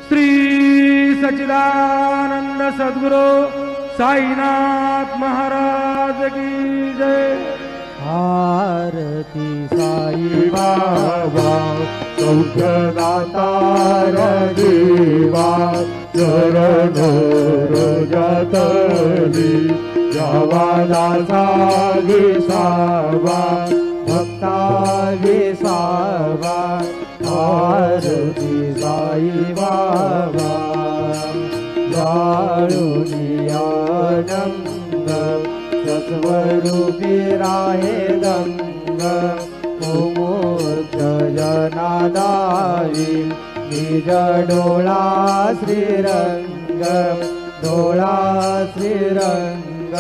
श्री सच्चिदानंद सद्गुरु साईनाथ महाराज की जय। आरती साई बाबा सौख्यदातार देवा चरण रोजतली जवाला सागे सावा भक्ता सावा। आरती साई बाबा जाळुनियानंद सत्वरूपी राहे दंग मुमूर्त जनादायी निज डोळा श्रीरंग डोळा श्रीरंग।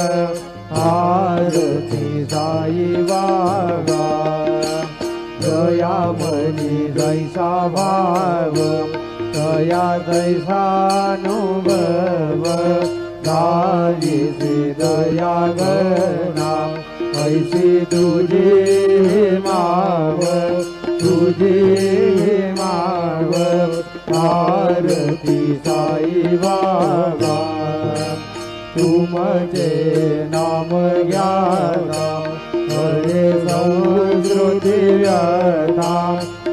आरती साई बाबा दयामणी जैसा भाव दया जैसानुभव दाविसी दया गणा ऐसी तुझी माव तुझी माव। आरती साई बाबा तुमचे नाम घ्यावा हरे संस्कृती व्यथा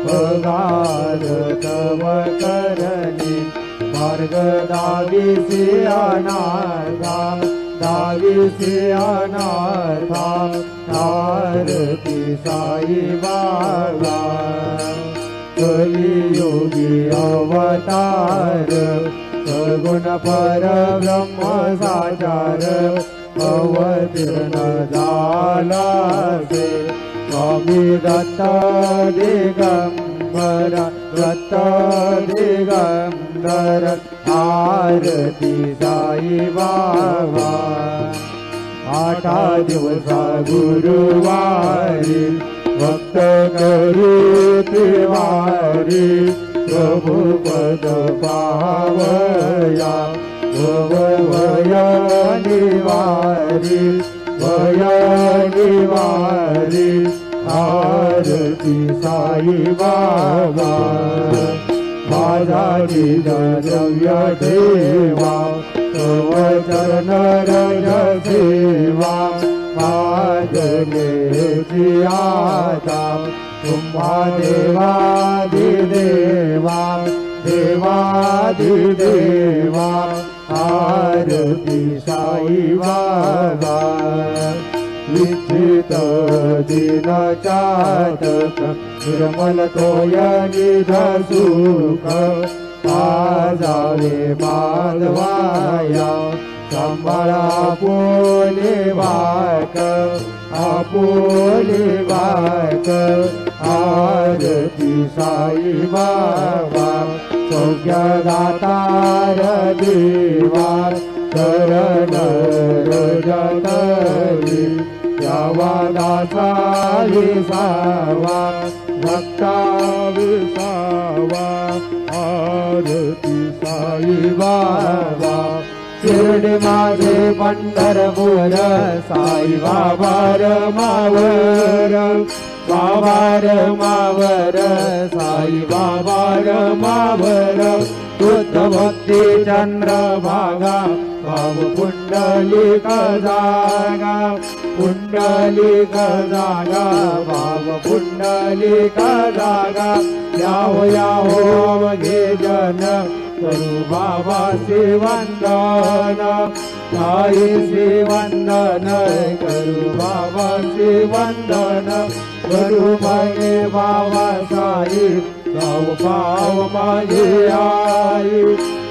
पगार तव करणी मार्ग दाविसी अनाथा दाविसी अनाथा। आरती साई बाबा कलियुगी अवतार सगुण परब्रह्म साचार अवतीर्ण झाला से स्वामी दत्त दिगंबर दत्त दिगंबर। आरती साई बाबा आठा दिवसा गुरुवारी भक्त करू तिवारी प्रभु पद पावया भय निवारी भय निवारी। आरती साई बाबा माझा द्रव्य देवा तव चरण रज सेवा माझे जियाता तुम्हा देवादिदेवा देवादिदेवा। आरती साई बाबा इच्छित दिन चातक निर्मल तोय निध सुख आजावे माधवाया सांभाळा आपुले बाक आपुले बाक। आरती साई बाबा सौख्यदातार देवा चरण रोजतली यावा दासा विसावा भक्ता विसावा। आरती साई बाबा शिर्डी माझे पंढरपूर साई बाबा रमावर बाबा रमावर साई बाबा रमावर। शुद्ध भक्ती चंद्रभागा भाव पुंडलिक जागा पुंडलिक जागा भाव पुंडलिक जागा। याहो याहो अवघे जन करू बाबा वंदन साई वंदन करू बाबा वंदन करू मागे बाबा साई गाव पाव माझे आई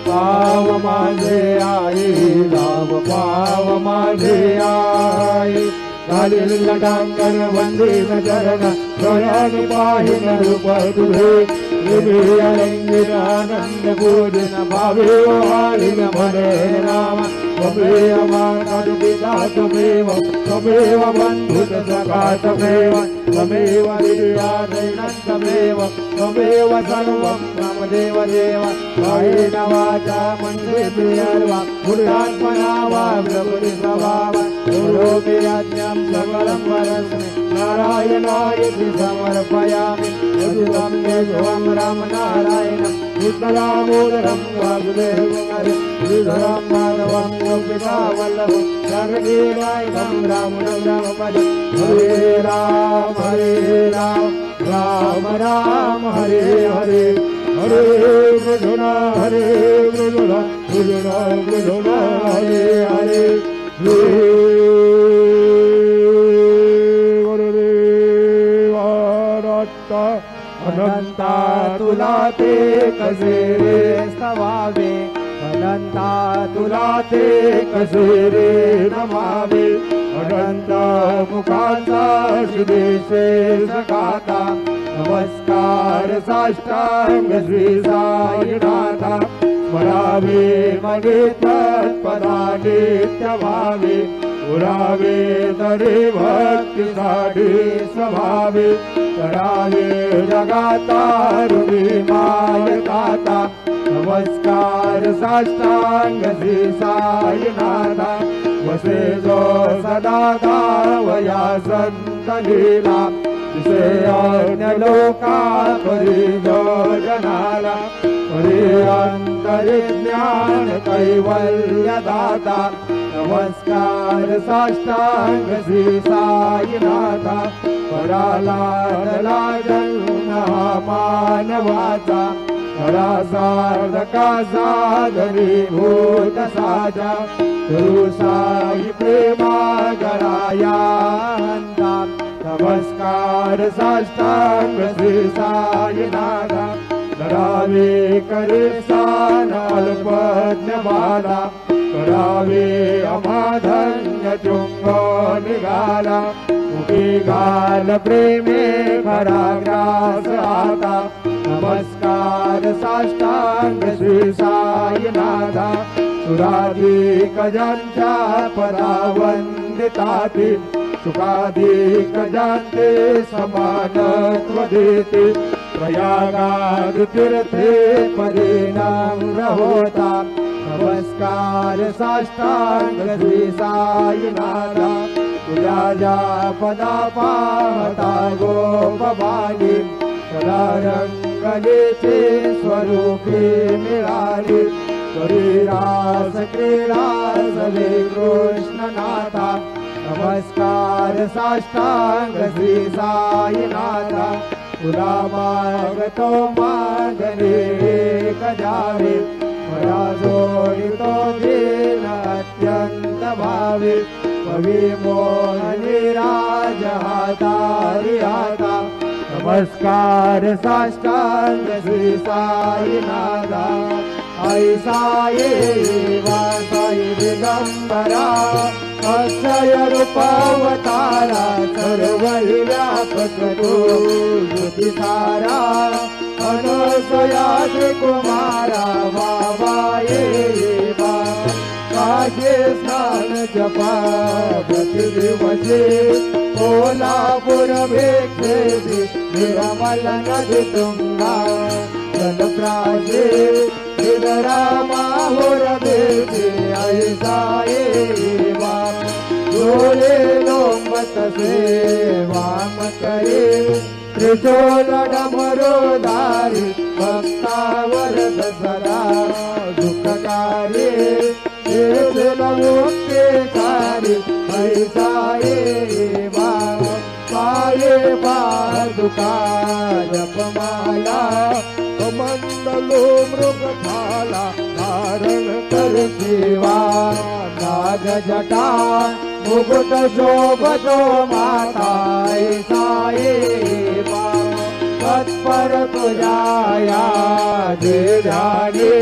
पाव माझे आई गाव पाव माझे आई। घालील लटांगण वंदीन चरण डोळ्याने पाहिन रूप तुझे निर्भयालिंगिन आनंद पूर्ण भावे वाळीन म्हणे राम। त्वमेव माता पिता त्वमेव त्वमेव बंधुत सखा त्वमेव त्वमेव विद्या दैनं त्वमेव त्वमेव सर्वं मम देव देव कायेन वाचा मनसेन्द्रियर्वा बुद्धात्मना वा प्रकृति स्वभाव गुरोपि यज्ञं सकलं परस्मै नारायणायति समर्पयामि उदितं केशवं रामनारायणं कृष्णदामोदरं वासुदेवं श्रीधरं माधवं गोपिका वल्लभं जगदीनायकं रामं रामपदं हरे राम राम राम हरे हरे हरे कृष्ण कृष्ण हरे हरे अनंता तुला ते कसे रे स्तवावे अनंता तुला ते कसे रे नमावे अनंत मुखाचा सुदेशे सखाता नमस्कार साष्टांग श्री साईनाथा स्मरावे मने तत्पदाने नित्यभावे पुरावे तरी भक्ती साठी स्वभावे करावे जगातारुणी मायकाता नमस्कार साष्टांग श्री साईनाथा वसे जो सदा गावया संत लीला तिसे अन्य लोका परी जो जनाला परी अंतर्ज्ञान कैवल्य दाता नमस्कार साष्टांग श्री साईनाथा पराला जन्म मानवाचा खरा साधका साधनी भूत साजा गुरु साई प्रेमा गराया हंता नमस्कार साष्टांग श्री साईनाथा करावे करे सान अल्पज्ञ बाला करावे अमाधन्य चुंग निघाला मुखी घाल प्रेमे खरा ग्रास आता नमस्कार साष्टांग श्री साईनाथा सुराधिक ज्यांच्या परावंदिताती सुखाधिक ज्यांचे समानत्व देते प्रयागाद तीर्थे परिणाम होता नमस्कार साष्टांग श्री साईनाथा तुझ्या ज्या पदा पाहता गोपबाली सदा रंगलीचे स्वरूपी मिळाली शरीरास क्रीडा सवे कृष्णनाथा नमस्कार साष्टांग श्री साईनाथा तुला मागतो मागणे कजावे मला जोडितो दीन अत्यंत भावे कवी मोहनी राज हातारी हाता नमस्कार साष्टांग श्री साईनाथा आई साई वासाई दिगंबरा अक्षय रूपावतारा सर्व व्यापक तो ज्योति सारा अनसयाद कुमारा बाबा ये काशे स्नान जपा प्रतिदिवसे कोल्हापूर भेक्षेसी निर्मल नदी तुंगा जलप्राशे रामाहुर भेटे ऐसा एवा डोले लोमत से वाम करे त्रिशूल डमरुधारी भक्तावर दसरा दुःखकारी मुक्तिकारी ऐसा एवा पाये पादुका जपमाला मंडलो मृगशाला धारण कर सेवा नाग जटा मुकुट शोभतो माता ऐसा एवा तत्पर तुझाया जे ध्याने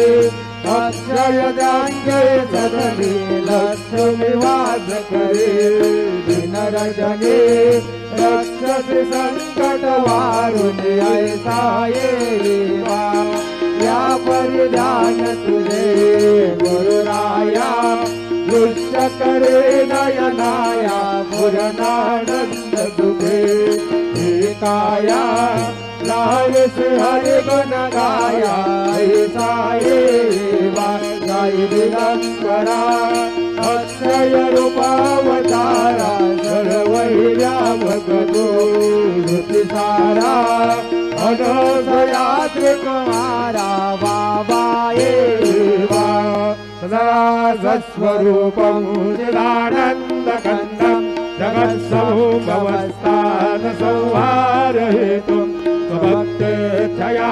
अक्षय ज्ञानके सदनी लक्ष्मी वास करे दिन रजनी रक्षसी संकट वारुणे ऐसा एवा या परिधान तुझे गुरुराया दृश्य करे नयनाया पूर्णानंद तुझे काया गाय से हरि गुण गाया ऐसा एवा गाय दिगंबरा अक्षय रूपावतारा सर्वैर्यावक दूति सारा अनसयाद्रि कुमारा बाबा एवा सदा सस्वरूपं चिदानन्दकन्दं जगत्समुपवस्थान संहारहेतुं स्वभक्तेच्छया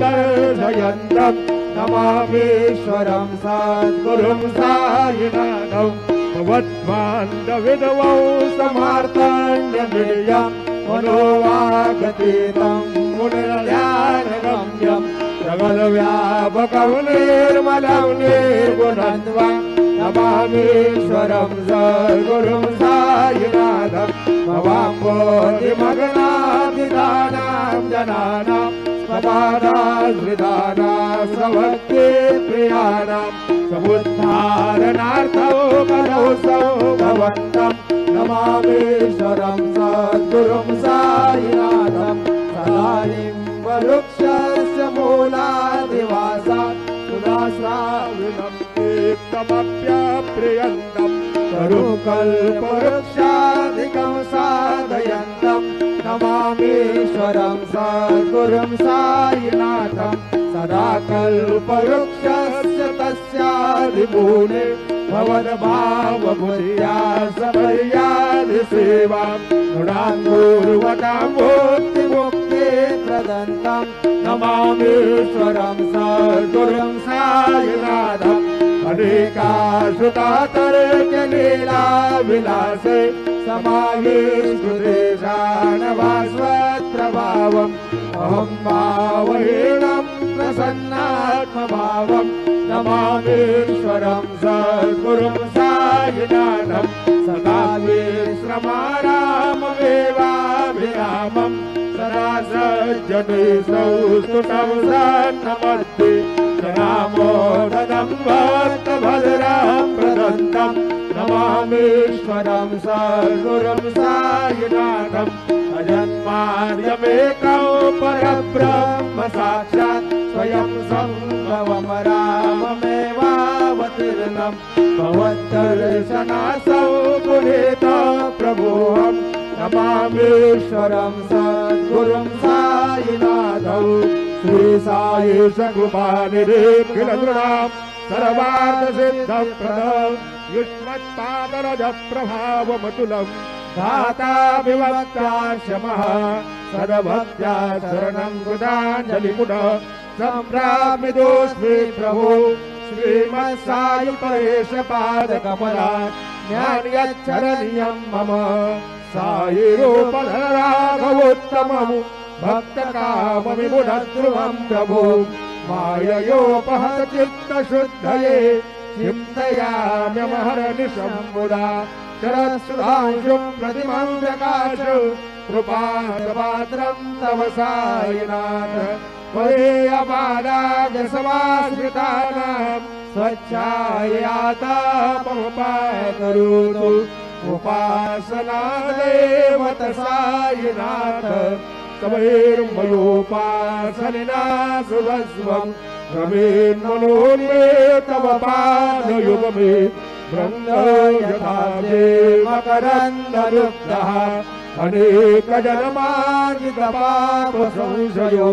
मानुषमुदर्शयन्तं नमामीश्वरं सद्गुरुं सायिनाथं भगवद्बान्धविदवौ समार्तण्यमीयं मनोवागतीतं मुनिर्ध्यानगम्यं जगद्व्यापकं निर्मलं निर्गुणद्वं नमामीश्वरं सद्गुरुं सायिनाथं भवाम्बोधिमग्नाधिदानां जनानां स्वपादाश्रितानां स्वभक्ति प्रियाणां समुद्धारणार्थौ करोसौ भवन्तं नमामीश्वरं सद्गुरुं सायिनाथं सदानिं वृक्षस्य मूलादिवासात् सुदाश्राविणं दीप्तमप्यप्रियन्तं तरुकल्पवृक्षादिकं साधयन्तं नमामीश्वरं सद्गुरुं सायिनाथं सदा कल्पवृक्षस्य तस्यादिमूले भवद्भावबुद्ध्या सपर्यादिसेवां गुणाङ्गूर्वतां मुक्तिप्रदन्तं नमामीश्वरं सद्गुरुं सायिनाथं अनेकाश्रुतातर्क्यलीला विलासे समाविष्कृतेशानभास्वत्प्रभावम् अहं भावहीनं प्रसन्नात्मभावं नमामीश्वरं सद्गुरुं सायिनाथं सदा विश्रमाराममेवाभिरामं सदा सज्जनेषु स्तुतं सन्नमस्ति नामोदनं भक्तभद्रं प्रदन्तं नमामीश्वरं सद्गुरुं सायिनाथं अजन्मार्यमेकौ परब्रह्म साक्षात् स्वयं सम्भवं राममेवावतीर्णं भवद्दर्शनासौ पुनीता प्रभोऽहं नमामीश्वरं सद्गुरुं सायिनाथौ श्री साईश कृपानिधिखिलनृणां सर्वार्थसिद्धप्रदं युष्मत्पादरजप्रभावमतुलं धाता विभक्त्याशमः सद्भक्त्या शरणं कृताञ्जलिपुनः सम्भ्रामितोऽस्मि प्रभो श्रीमत्साई परेशपादकमलात् ज्ञानयच्छरणीयं मम सायिरूपधरराघवोत्तमम् भक्तकामविमुढध्रुवं प्रभो माययोपहत चित्तशुद्धये चिन्तयाम्यमहर्निशं मुदा शरत्सुधांशुं प्रतिमं प्रकाश कृपापात्रं तव सायिनाथ त्वयेयपादाभ्यसमाश्रितानां स्वच्छायातापमुपाकरोतु उपासनादेव सायिनाथ तवैर्मयोपासनिना सुभस्वं रमेन्मनोन्मे तव पादयुगमे वृन्द यथा मकरन्दयुक्तः अनेकजन्मार्जितपापसंशयो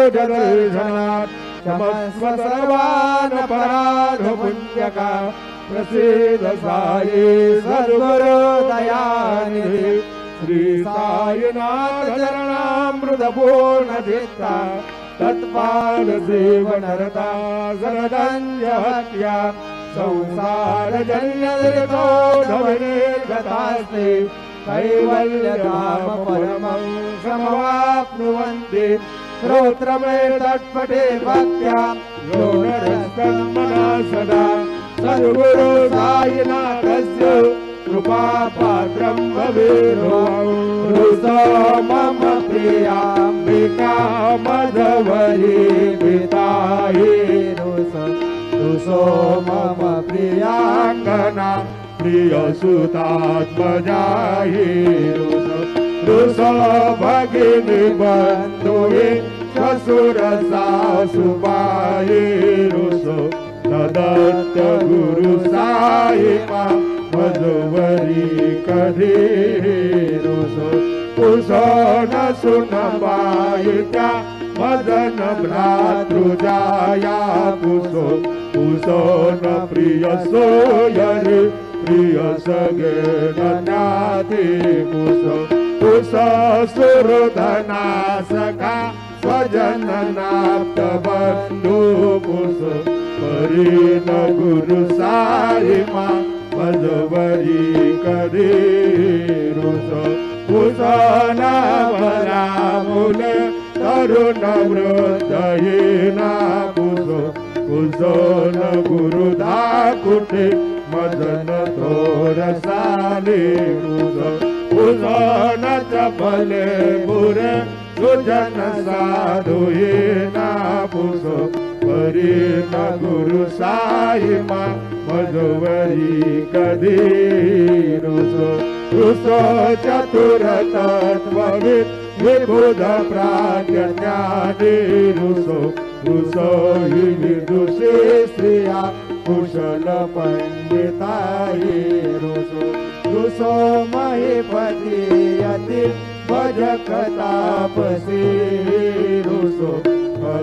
भवेद्भवत्पादसरोजदर्शनात् क्षमस्व सर्वानपराधपुण्यका प्रसीद साई सद्गुरुदयानिधि श्री साईनाथ चरणामृतपूर्णचित्ता तत्पादसेवनरता शरदन्यहत्या संसारजन्यदृतो धवनिर्गतास्ते कैवल्यधाम परमं समवाप्नुवन्ति श्रोत्रमेतत्पटे भक्त्या यो नरस्तन्मना सदा सद्गुरु साईनाथस्य कृपापात्रं भवेरो रुसो मम प्रियाम्बिका मधवरी पिताये रुसो मम प्रियाङ्गना प्रिय सुतात्मजाहि रुसो भगिनी बंधुवे ससुर सासुबाई रुसो न दत्त गुरु साई मां मधुवरी कधी रुसो पुसो न सुन पायिता मदन भ्रातृजाया पुसो पुसो न प्रिय सोयरी प्रिय सगे नाथी पुसो पुसो सुरधना सखा स्वजन नाप्त बंधु पुसो परी न गुरु साई मां मधुवरी करी रुसो पुसो न भला मुले तरुण वृद्धहीना पुसो पुसो न गुरु धाकुटे मदन थोरसाली पुसो पुसो न चपले बुरे सुजन साधुहीना पुसो परी न गुरु साई मां मधुवरी कधी रुसो रुसो चतुर तत्वविद विबुध प्राज्ञानी रुसो रुसो हि विदुषी स्त्रिया कुशल पंडिताई रुसो रुसो महीपति यति भजक तापसी रुसो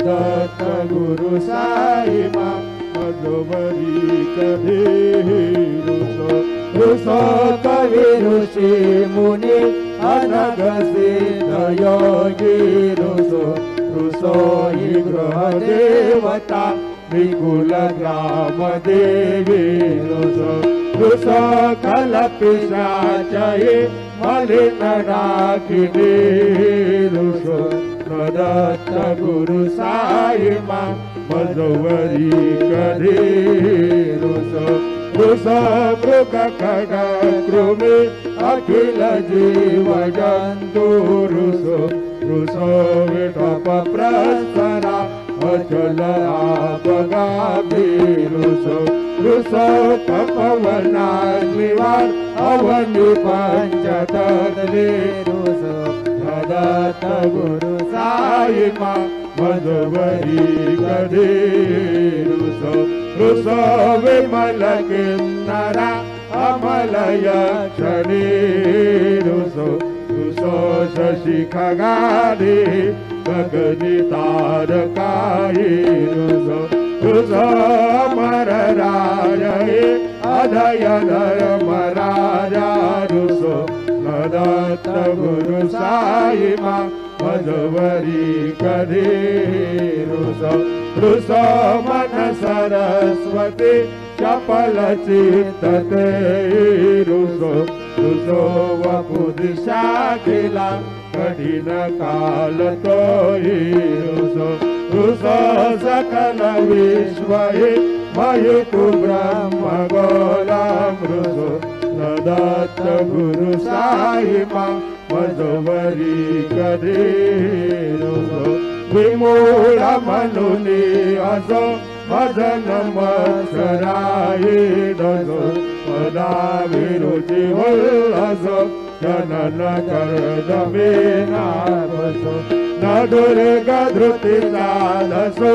दत्त गुरु साई मां मधुवरी कधी रुसो रुसो कवि ऋषि मुनि अनग सिद्ध योगी रुसो रुसो हि गृह देवता विकुल ग्राम देवी रुसो रुसो कलपिशाचये मलिन डाकिनी रुसो दत्त गुरु साई मां मधुवरी कधी रुसो रुसो मृग खग कृमि अखिल जीव जंतु रुसो रुसो विटप प्रस्तरा अचल आपगामी रुसो रुसो तपवनाग्निवार अवनि पंचतत्वे रुसो दत्त गुरु साई मां मधुवरी कधी रुसो रुसो विमल किन्नरा अमल यक्षणी रुसो रुसो शशि खगारी गगनी तारकाई रुसो रुसो अमर राजये अधय धर्म राजा रुसो दत्त गुरु साई मां मधुवरी कधी रुसो रुसो मन सरस्वती चपल चित्तते रुसो रुसो वपु दिशा खिला कठिन काल तो रुसो रुसो सकल विश्व मयितु ब्रह्म गोलाम रुसो दत्त गुरु साई मां मधुवरी कधी रुसो विमूढ मनुनी असो मदन मत्सराई दसो पदा विरुचि उल्लसो जनन कर्द मीनासो न दुर्ग धृति साधसो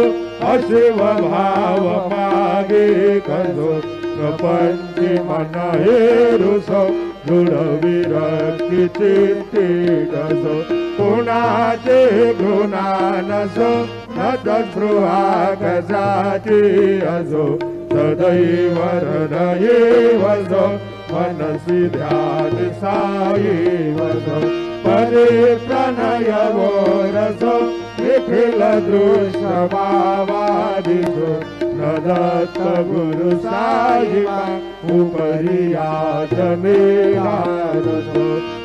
अशिव भाव मागे कसो प्रपंची मन हे रुसो दृढ विरक्ति चित्ती दसो पुणाचे घृणानसो न तस्पृहा कसाची असो सदैव हृदये वसो मनसि ध्यान साई वसो पदे प्रणय रसो निखिल दृश्य भावादिशो न दत्त गुरु साई मां उपरि आचमेहारसो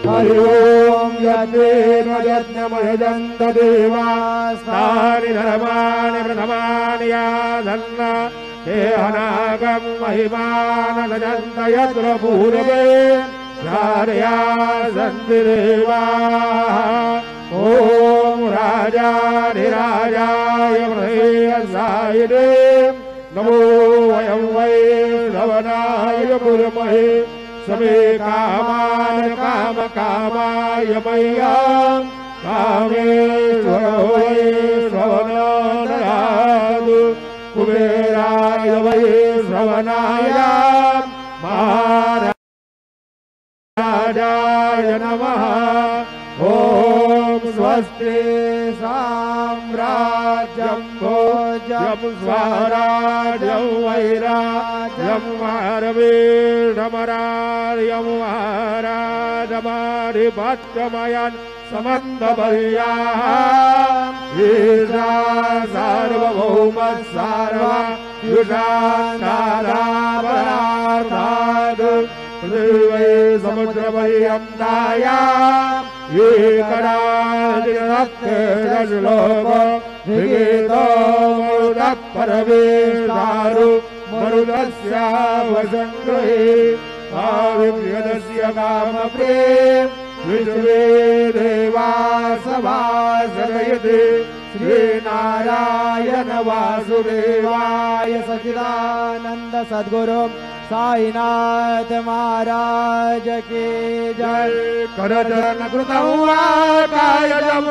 हरि ओम यज्ञेन यज्ञमयजन्त देवास्तानि धर्माणि प्रथमानि याधन्न हे अनागम महिमान नजन्त यत्र पूर्वे धारया सन्ति देवाः ओम राजाधिराजाय प्रथेयसाय नमो वयं वै श्रवणाय कामाय पुरमहे समे कामान काम कामाय मह्यं कामेश्वरो वै श्रवणो ददातु कुबेराय वै श्रवणाय महाराजाय नमः। ॐ स्वस्ति साम्राज्यं भोज्यं स्वराज्यं वैराज्यं वारवीरमरार्यं वाराजमाधिपत्यमयन् समन्तपर्याः ईशा सार्वभौमः सार्वयुषान्तारापरार्थात् पृथिवी समुद्रपर्यन्तायाम् एकराजिरत्तेजश्लोको विगीतो मरुतः परमेष्ठारु मरुतस्यावसङ्गृहे भाविव्यदस्य कामप्रेम विश्वे देवा सभासदयते श्रीनारायण वासुदेवाय सच्चिदानंद सद्गुरु साईनाथ महाराज की जय। करजन कृतं वा कायजं